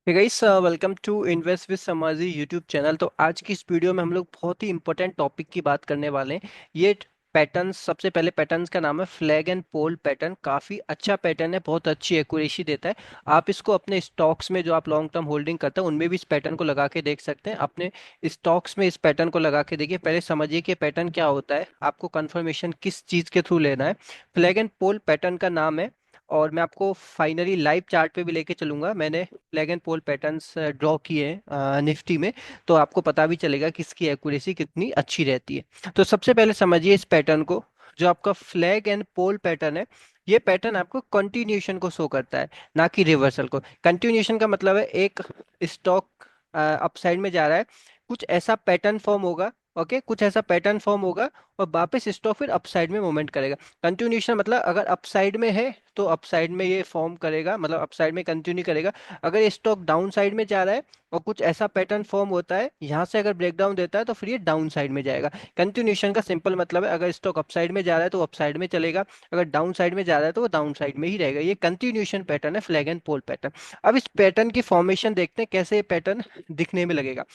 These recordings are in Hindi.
Hey guys, welcome to invest with समाजी यूट्यूब चैनल। तो आज की इस वीडियो में हम लोग बहुत ही इंपॉर्टेंट टॉपिक की बात करने वाले हैं। ये पैटर्न, सबसे पहले पैटर्न्स का नाम है फ्लैग एंड पोल पैटर्न। काफी अच्छा पैटर्न है, बहुत अच्छी एक्यूरेसी देता है। आप इसको अपने स्टॉक्स में, जो आप लॉन्ग टर्म होल्डिंग करते हैं उनमें भी इस पैटर्न को लगा के देख सकते हैं। अपने स्टॉक्स में इस पैटर्न को लगा के देखिए। पहले समझिए कि पैटर्न क्या होता है, आपको कंफर्मेशन किस चीज के थ्रू लेना है। फ्लैग एंड पोल पैटर्न का नाम है, और मैं आपको फाइनली लाइव चार्ट पे भी लेके चलूंगा। मैंने flag and pole patterns draw किए हैं निफ्टी में, तो आपको पता भी चलेगा कि इसकी एक्यूरेसी कितनी अच्छी रहती है। तो सबसे पहले समझिए इस पैटर्न को। जो आपका फ्लैग एंड पोल पैटर्न है, ये पैटर्न आपको कंटिन्यूएशन को शो करता है, ना कि रिवर्सल को। कंटिन्यूएशन का मतलब है एक स्टॉक अपसाइड में जा रहा है, कुछ ऐसा पैटर्न फॉर्म होगा। ओके, कुछ ऐसा पैटर्न फॉर्म होगा और वापस स्टॉक फिर अपसाइड में मूवमेंट करेगा। कंटिन्यूएशन मतलब अगर अपसाइड में है तो अपसाइड में ये फॉर्म करेगा, मतलब अपसाइड में कंटिन्यू करेगा। अगर ये स्टॉक डाउन साइड में जा रहा है और कुछ ऐसा पैटर्न फॉर्म होता है, यहाँ से अगर ब्रेकडाउन देता है तो फिर ये डाउन साइड में जाएगा। कंटिन्यूएशन का सिंपल मतलब है, अगर स्टॉक अपसाइड में जा रहा है तो अपसाइड में चलेगा, अगर डाउन साइड में जा रहा है तो वो डाउन साइड में ही रहेगा। ये कंटिन्यूएशन पैटर्न है, फ्लैग एंड पोल पैटर्न। अब इस पैटर्न की फॉर्मेशन देखते हैं, कैसे ये पैटर्न दिखने में लगेगा।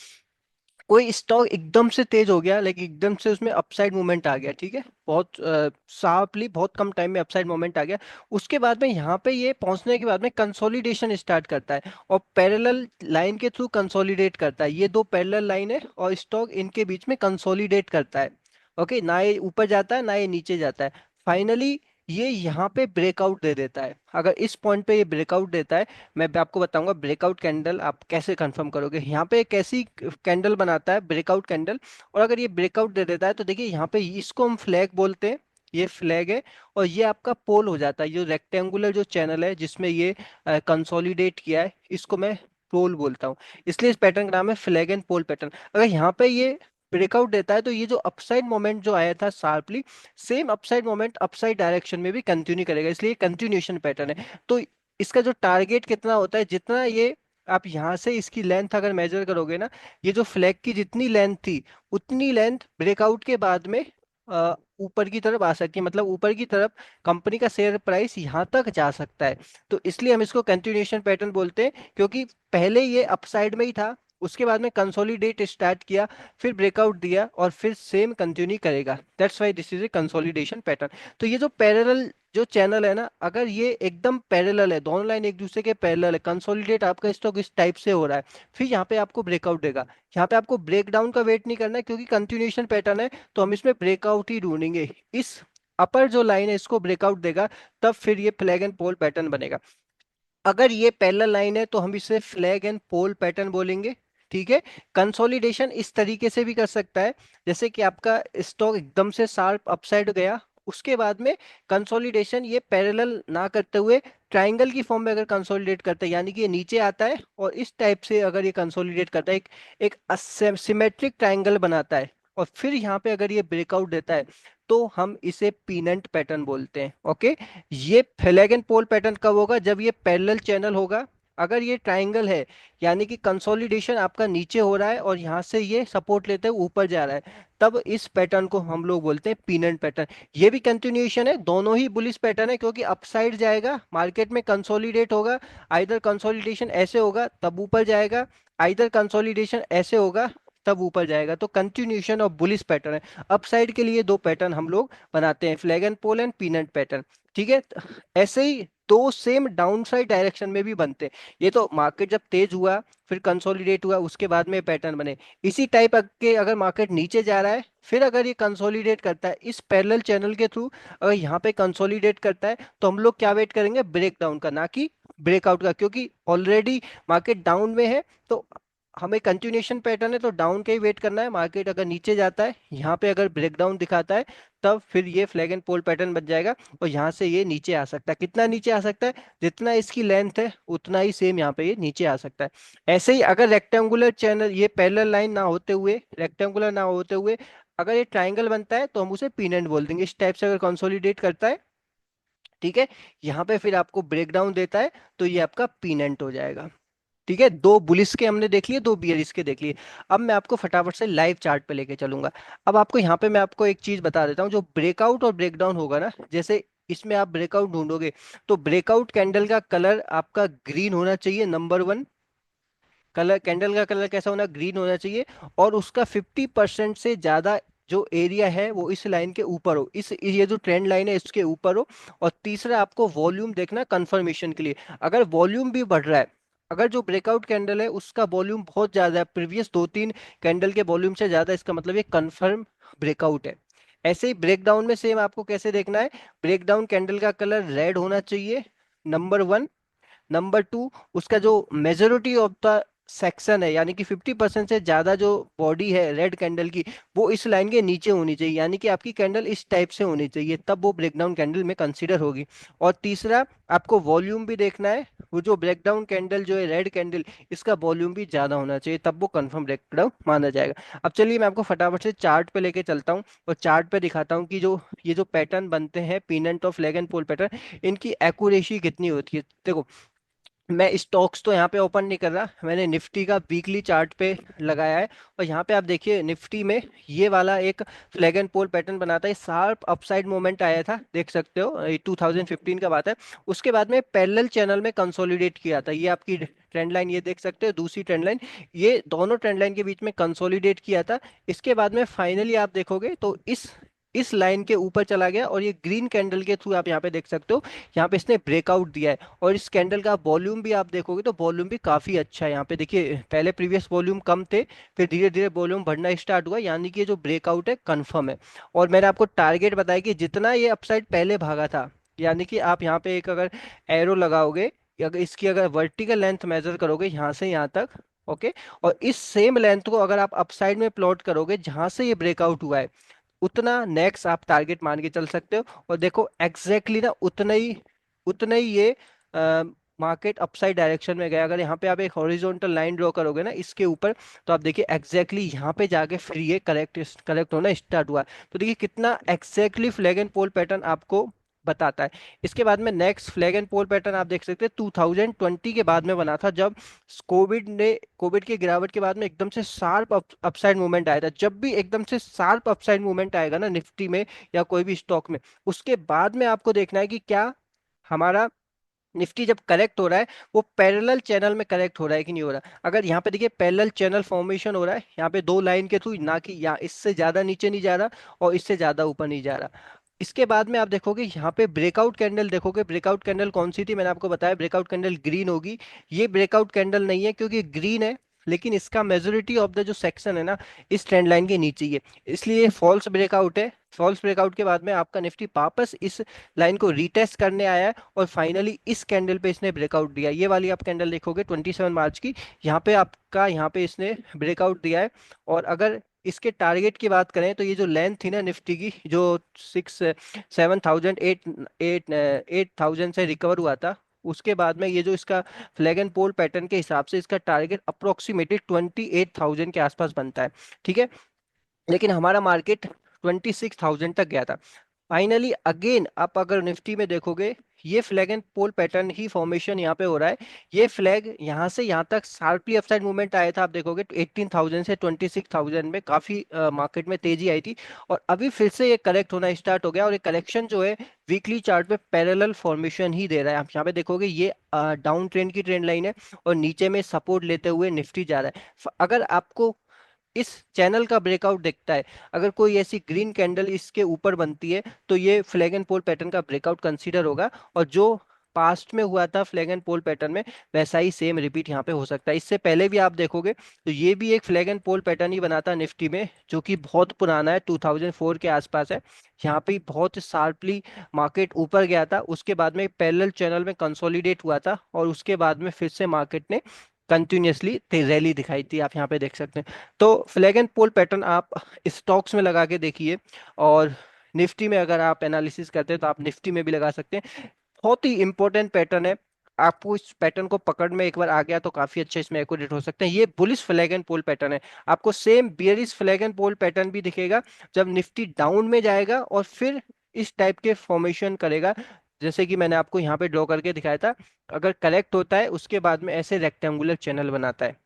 कोई स्टॉक एकदम से तेज हो गया, लाइक एकदम से उसमें अपसाइड मूवमेंट आ गया, ठीक है, बहुत शार्पली, बहुत कम टाइम में अपसाइड मूवमेंट आ गया। उसके बाद में यहाँ पे ये पहुंचने के बाद में कंसोलिडेशन स्टार्ट करता है और पैरेलल लाइन के थ्रू कंसोलिडेट करता है। ये दो पैरेलल लाइन है और स्टॉक इनके बीच में कंसोलिडेट करता है। ओके, ना ये ऊपर जाता है ना ये नीचे जाता है। फाइनली ये यहाँ पे ब्रेकआउट दे देता है। अगर इस पॉइंट पे ये ब्रेकआउट देता है, मैं आपको बताऊंगा ब्रेकआउट कैंडल आप कैसे कंफर्म करोगे। यहाँ पे एक ऐसी कैंडल बनाता है ब्रेकआउट कैंडल, और अगर ये ब्रेकआउट दे देता है तो देखिए यहाँ पे इसको हम फ्लैग बोलते हैं। ये फ्लैग है और ये आपका पोल हो जाता है। ये रेक्टेंगुलर जो चैनल है जिसमें ये कंसोलिडेट किया है, इसको मैं पोल बोलता हूँ। इसलिए इस पैटर्न का नाम है फ्लैग एंड पोल पैटर्न। अगर यहाँ पे ये ब्रेकआउट देता है तो ये जो अपसाइड मोमेंट जो आया था sharply, same upside moment upside direction में भी कंटिन्यू करेगा, इसलिए कंटिन्यूएशन पैटर्न है। तो इसका जो टारगेट कितना होता है, जितना ये आप यहाँ से इसकी लेंथ अगर मेजर करोगे ना, ये जो फ्लैग की जितनी लेंथ थी उतनी लेंथ ब्रेकआउट के बाद में ऊपर की तरफ आ सकती है। मतलब ऊपर की तरफ कंपनी का शेयर प्राइस यहाँ तक जा सकता है। तो इसलिए हम इसको कंटिन्यूएशन पैटर्न बोलते हैं, क्योंकि पहले ये अपसाइड में ही था, उसके बाद में कंसोलिडेट स्टार्ट किया, फिर ब्रेकआउट दिया और फिर सेम कंटिन्यू करेगा। That's why this is a consolidation pattern. तो ये जो पैरेलल जो चैनल है ना, अगर ये एकदम पैरेलल है, दोनों लाइन एक दूसरे के पैरेलल है, कंसोलिडेट आपका स्टॉक इस टाइप से हो रहा है, फिर यहाँ पे आपको ब्रेकआउट देगा। यहाँ पे आपको ब्रेक डाउन का वेट नहीं करना है, क्योंकि कंटिन्यूएशन पैटर्न है, तो हम इसमें ब्रेकआउट ही ढूंढेंगे। इस अपर जो लाइन है इसको ब्रेकआउट देगा, तब फिर ये फ्लैग एंड पोल पैटर्न बनेगा। अगर ये पैरेलल लाइन है तो हम इसे फ्लैग एंड पोल पैटर्न बोलेंगे। ठीक है। कंसोलिडेशन इस तरीके से भी कर सकता है, जैसे कि आपका स्टॉक एकदम से शार्प अपसाइड गया, उसके बाद में कंसोलिडेशन ये पैरेलल ना करते हुए ट्रायंगल की फॉर्म में अगर कंसोलिडेट करता है, यानी कि ये नीचे आता है और इस टाइप से अगर ये कंसोलिडेट करता है, एक सिमेट्रिक ट्रायंगल बनाता है, और फिर यहाँ पे अगर ये ब्रेकआउट देता है तो हम इसे पीनेंट पैटर्न बोलते हैं। ओके। ये फ्लैग एंड पोल पैटर्न कब होगा, जब ये पैरेलल चैनल होगा। अगर ये ट्रायंगल है, यानी कि कंसोलिडेशन आपका नीचे हो रहा है और यहाँ से ये सपोर्ट लेते हुए ऊपर जा रहा है, तब इस पैटर्न को हम लोग बोलते हैं पीनेंट पैटर्न। ये भी कंटिन्यूएशन है, दोनों ही बुलिश पैटर्न है, क्योंकि अपसाइड जाएगा, मार्केट में कंसोलिडेट होगा। आइदर कंसोलिडेशन ऐसे होगा तब ऊपर जाएगा, आइदर कंसोलिडेशन ऐसे होगा तब ऊपर जाएगा। तो कंटिन्यूएशन और बुलिश पैटर्न है। अपसाइड के लिए दो पैटर्न हम लोग बनाते हैं, flag and pole and pennant pattern. ठीक है। ऐसे ही दो सेम डाउन साइड डायरेक्शन में भी बनते हैं। ये तो मार्केट जब तेज हुआ, फिर कंसोलिडेट हुआ, उसके बाद में पैटर्न बने। इसी टाइप के अगर मार्केट नीचे जा रहा है, फिर अगर ये कंसोलिडेट करता है इस पैरेलल चैनल के थ्रू, अगर यहाँ पे कंसोलिडेट करता है, तो हम लोग क्या वेट करेंगे, ब्रेक डाउन का, ना कि ब्रेकआउट का, क्योंकि ऑलरेडी मार्केट डाउन में है। तो हमें कंटिन्यूएशन पैटर्न है तो डाउन का ही वेट करना है। मार्केट अगर नीचे जाता है, यहाँ पे अगर ब्रेकडाउन दिखाता है, तब फिर ये फ्लैग एंड पोल पैटर्न बन जाएगा और यहाँ से ये नीचे आ सकता है। कितना नीचे आ सकता है, जितना इसकी लेंथ है उतना ही सेम यहाँ पे ये नीचे आ सकता है। ऐसे ही अगर रेक्टेंगुलर चैनल, ये पैरेलल लाइन ना होते हुए, रेक्टेंगुलर ना होते हुए अगर ये ट्राइंगल बनता है, तो हम उसे पीनेंट बोल देंगे। इस टाइप से अगर कंसोलिडेट करता है, ठीक है, यहाँ पे फिर आपको ब्रेकडाउन देता है, तो ये आपका पीनेंट हो जाएगा। ठीक है। दो बुलिस के हमने देख लिए, दो बियरिस के देख लिए। अब मैं आपको फटाफट से लाइव चार्ट पे लेके चलूंगा। अब आपको यहाँ पे मैं आपको एक चीज बता देता हूँ, जो ब्रेकआउट और ब्रेकडाउन होगा ना, जैसे इसमें आप ब्रेकआउट ढूंढोगे तो ब्रेकआउट कैंडल का कलर आपका ग्रीन होना चाहिए, नंबर वन। कलर, कैंडल का कलर कैसा होना, ग्रीन होना चाहिए, और उसका 50% से ज्यादा जो एरिया है वो इस लाइन के ऊपर हो, इस ये जो ट्रेंड लाइन है इसके ऊपर हो। और तीसरा आपको वॉल्यूम देखना कंफर्मेशन के लिए। अगर वॉल्यूम भी बढ़ रहा है, अगर जो ब्रेकआउट कैंडल है उसका वॉल्यूम बहुत ज्यादा है, प्रीवियस 2-3 कैंडल के वॉल्यूम से ज्यादा, इसका मतलब ये कंफर्म ब्रेकआउट है। ऐसे ही ब्रेकडाउन में सेम आपको कैसे देखना है, ब्रेकडाउन कैंडल का कलर रेड होना चाहिए, नंबर 1। नंबर 2, उसका जो मेजोरिटी ऑफ द सेक्शन है, यानी कि 50% से ज्यादा जो बॉडी है रेड कैंडल की, वो इस लाइन के नीचे होनी चाहिए, यानी कि आपकी कैंडल इस टाइप से होनी चाहिए, तब वो ब्रेकडाउन कैंडल में कंसीडर होगी। और तीसरा, आपको वॉल्यूम भी देखना है, वो जो ब्रेकडाउन कैंडल जो है रेड कैंडल, इसका वॉल्यूम भी ज्यादा होना चाहिए, तब वो कंफर्म ब्रेकडाउन माना जाएगा। अब चलिए मैं आपको फटाफट से चार्ट पे लेके चलता हूँ और चार्ट पे दिखाता हूँ कि जो ये जो पैटर्न बनते हैं पीनट और फ्लैग एंड पोल पैटर्न, इनकी एक्यूरेसी कितनी होती है। देखो, मैं स्टॉक्स तो यहाँ पे ओपन नहीं कर रहा, मैंने निफ्टी का वीकली चार्ट पे लगाया है। और यहाँ पे आप देखिए निफ्टी में ये वाला एक फ्लैग एंड पोल पैटर्न बनाता है, शार्प अपसाइड मूवमेंट आया था, देख सकते हो, ये 2015 का बात है। उसके बाद में पैरेलल चैनल में कंसोलिडेट किया था, ये आपकी ट्रेंड लाइन ये देख सकते हो, दूसरी ट्रेंड लाइन, ये दोनों ट्रेंड लाइन के बीच में कंसोलिडेट किया था। इसके बाद में फाइनली आप देखोगे तो इस लाइन के ऊपर चला गया, और ये ग्रीन कैंडल के थ्रू आप यहाँ पे देख सकते हो, यहाँ पे इसने ब्रेकआउट दिया है। और इस कैंडल का वॉल्यूम भी आप देखोगे तो वॉल्यूम भी काफी अच्छा है, यहाँ पे देखिए पहले प्रीवियस वॉल्यूम कम थे, फिर धीरे धीरे वॉल्यूम बढ़ना स्टार्ट हुआ, यानी कि ये जो ब्रेकआउट है कंफर्म है। और मैंने आपको टारगेट बताया कि जितना ये अपसाइड पहले भागा था, यानी कि आप यहाँ पे एक अगर एरो लगाओगे, अगर इसकी अगर वर्टिकल लेंथ मेजर करोगे यहाँ से यहाँ तक, ओके, और इस सेम लेंथ को अगर आप अपसाइड में प्लॉट करोगे जहां से ये ब्रेकआउट हुआ है, उतना नेक्स्ट आप टारगेट मान के चल सकते हो। और देखो एग्जैक्टली ना उतना ही ये मार्केट अपसाइड डायरेक्शन में गया। अगर यहाँ पे आप एक हॉरिजॉन्टल लाइन ड्रॉ करोगे ना इसके ऊपर, तो आप देखिए एग्जैक्टली यहाँ पे जाके फिर ये करेक्ट होना स्टार्ट हुआ। तो देखिए कितना exactly flag and pole pattern आपको बताता है। इसके बाद में next flag and pole pattern आप देख सकते हैं 2020 के बाद में बना था, जब कोविड की गिरावट के बाद में एकदम से शार्प अपसाइड मूवमेंट आया था। जब भी एकदम से शार्प अपसाइड मूवमेंट आएगा ना निफ्टी में या कोई भी स्टॉक में, उसके बाद में आपको देखना है कि क्या हमारा निफ्टी जब करेक्ट हो रहा है वो पैरेलल चैनल में करेक्ट हो रहा है कि नहीं हो रहा। अगर यहाँ पे देखिए पैरेलल चैनल फॉर्मेशन हो रहा है, यहाँ पे दो लाइन के थ्रू, ना कि यहाँ इससे ज्यादा नीचे नहीं जा रहा और इससे ज्यादा ऊपर नहीं जा रहा। इसके बाद में आप देखोगे यहाँ पे ब्रेकआउट कैंडल देखोगे, ब्रेकआउट कैंडल कौन सी थी, मैंने आपको बताया ब्रेकआउट कैंडल ग्रीन होगी। ये ब्रेकआउट कैंडल नहीं है क्योंकि ग्रीन है, लेकिन इसका मेजोरिटी ऑफ द जो सेक्शन है ना इस ट्रेंड लाइन के नीचे ही है, इसलिए ये फॉल्स ब्रेकआउट है। फॉल्स ब्रेकआउट के बाद में आपका निफ्टी वापस इस लाइन को रीटेस्ट करने आया है, और फाइनली इस कैंडल पे इसने ब्रेकआउट दिया। ये वाली आप कैंडल देखोगे 27 मार्च की, यहाँ पे आपका यहाँ पे इसने ब्रेकआउट दिया है। और अगर इसके टारगेट की बात करें तो ये जो लेंथ थी ना निफ्टी की, जो 7,000 8,000 से रिकवर हुआ था, उसके बाद में ये जो इसका फ्लैग एंड पोल पैटर्न के हिसाब से इसका टारगेट अप्रोक्सीमेटली 28,000 के आसपास बनता है, ठीक है। लेकिन हमारा मार्केट 26,000 तक गया था। फाइनली अगेन आप अगर निफ्टी में देखोगे, ये फ्लैग एंड पोल पैटर्न ही फॉर्मेशन यहाँ पे हो रहा है। ये फ्लैग यहाँ से यहाँ तक शार्पली अपसाइड मूवमेंट आया था, आप देखोगे तो 18,000 से 26,000 में काफी मार्केट में तेजी आई थी। और अभी फिर से ये करेक्ट होना स्टार्ट हो गया, और ये करेक्शन जो है वीकली चार्ट पे पैरेलल फॉर्मेशन ही दे रहा है। आप यहाँ पे देखोगे ये डाउन ट्रेंड की ट्रेंड लाइन है, और नीचे में सपोर्ट लेते हुए निफ्टी जा रहा है। अगर आपको इस चैनल का ब्रेकआउट दिखता है, अगर कोई ऐसी ग्रीन कैंडल इसके ऊपर बनती है, तो ये फ्लैग एंड पोल पैटर्न का ब्रेकआउट कंसीडर होगा। और जो पास्ट में हुआ था फ्लैग एंड पोल पैटर्न में, वैसा ही सेम रिपीट यहाँ पे हो सकता है। इससे पहले भी आप देखोगे तो ये भी एक फ्लैग एंड पोल पैटर्न ही बना था निफ्टी में, जो कि बहुत पुराना है, 2004 के आसपास है। यहाँ पे बहुत शार्पली मार्केट ऊपर गया था, उसके बाद में पैरेलल चैनल में कंसोलिडेट हुआ था, और उसके बाद में फिर से मार्केट ने कंटिन्यूअसली रैली दिखाई थी, आप यहाँ पे देख सकते हैं। तो फ्लैग एंड पोल पैटर्न आप स्टॉक्स में लगा के देखिए, और निफ्टी में अगर आप एनालिसिस करते हैं तो आप निफ्टी में भी लगा सकते हैं। बहुत ही इंपॉर्टेंट पैटर्न है, आपको इस पैटर्न को पकड़ में एक बार आ गया तो काफी अच्छे इसमें एक्यूरेट हो सकते हैं। ये bullish flag and pole pattern है। आपको same bearish flag and pole pattern भी दिखेगा जब निफ्टी डाउन में जाएगा और फिर इस टाइप के फॉर्मेशन करेगा, जैसे कि मैंने आपको यहाँ पे ड्रॉ करके दिखाया था। अगर करेक्ट होता है उसके बाद में ऐसे रेक्टेंगुलर चैनल बनाता है।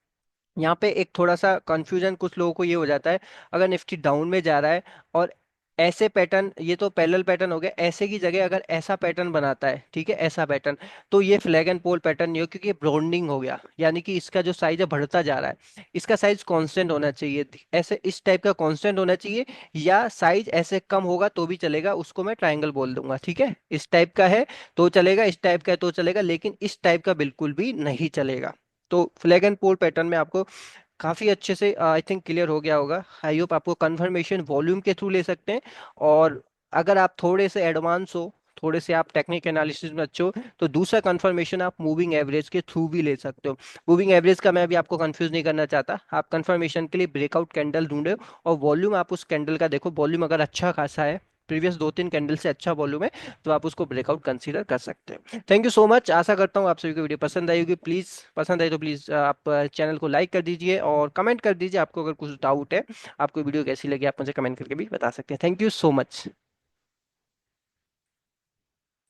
यहाँ पे एक थोड़ा सा कंफ्यूजन कुछ लोगों को ये हो जाता है, अगर निफ्टी डाउन में जा रहा है और ऐसे पैटर्न, ये तो पैरेलल पैटर्न हो गया, ऐसे की जगह अगर ऐसा पैटर्न बनाता है, ठीक है, ऐसा पैटर्न, तो ये फ्लैग एंड पोल पैटर्न नहीं हो, क्योंकि ब्रॉन्डिंग हो गया, यानी कि इसका जो साइज है बढ़ता जा रहा है। इसका साइज कांस्टेंट होना चाहिए, ऐसे इस टाइप का कांस्टेंट होना चाहिए, या साइज ऐसे कम होगा तो भी चलेगा, उसको मैं ट्रायंगल बोल दूंगा, ठीक है। इस टाइप का है तो चलेगा, इस टाइप का है तो चलेगा, लेकिन इस टाइप का बिल्कुल भी नहीं चलेगा। तो फ्लैग एंड पोल पैटर्न में आपको काफी अच्छे से आई थिंक क्लियर हो गया होगा। आई होप आपको कंफर्मेशन वॉल्यूम के थ्रू ले सकते हैं। और अगर आप थोड़े से एडवांस हो, थोड़े से आप टेक्निक एनालिसिस में अच्छे हो, तो दूसरा कंफर्मेशन आप मूविंग एवरेज के थ्रू भी ले सकते हो। मूविंग एवरेज का मैं अभी आपको कंफ्यूज नहीं करना चाहता, आप कंफर्मेशन के लिए ब्रेकआउट कैंडल ढूंढे और वॉल्यूम आप उस कैंडल का देखो, वॉल्यूम अगर अच्छा खासा है, प्रीवियस 2-3 कैंडल से अच्छा वॉल्यूम है, तो आप उसको ब्रेकआउट कंसीडर कर सकते हैं। थैंक यू सो मच, आशा करता हूँ आप सभी को वीडियो पसंद आई होगी। प्लीज़, पसंद आई तो प्लीज़ आप चैनल को लाइक कर दीजिए और कमेंट कर दीजिए, आपको अगर कुछ डाउट है, आपको वीडियो कैसी लगी आप मुझे कमेंट करके भी बता सकते हैं। Thank you so much.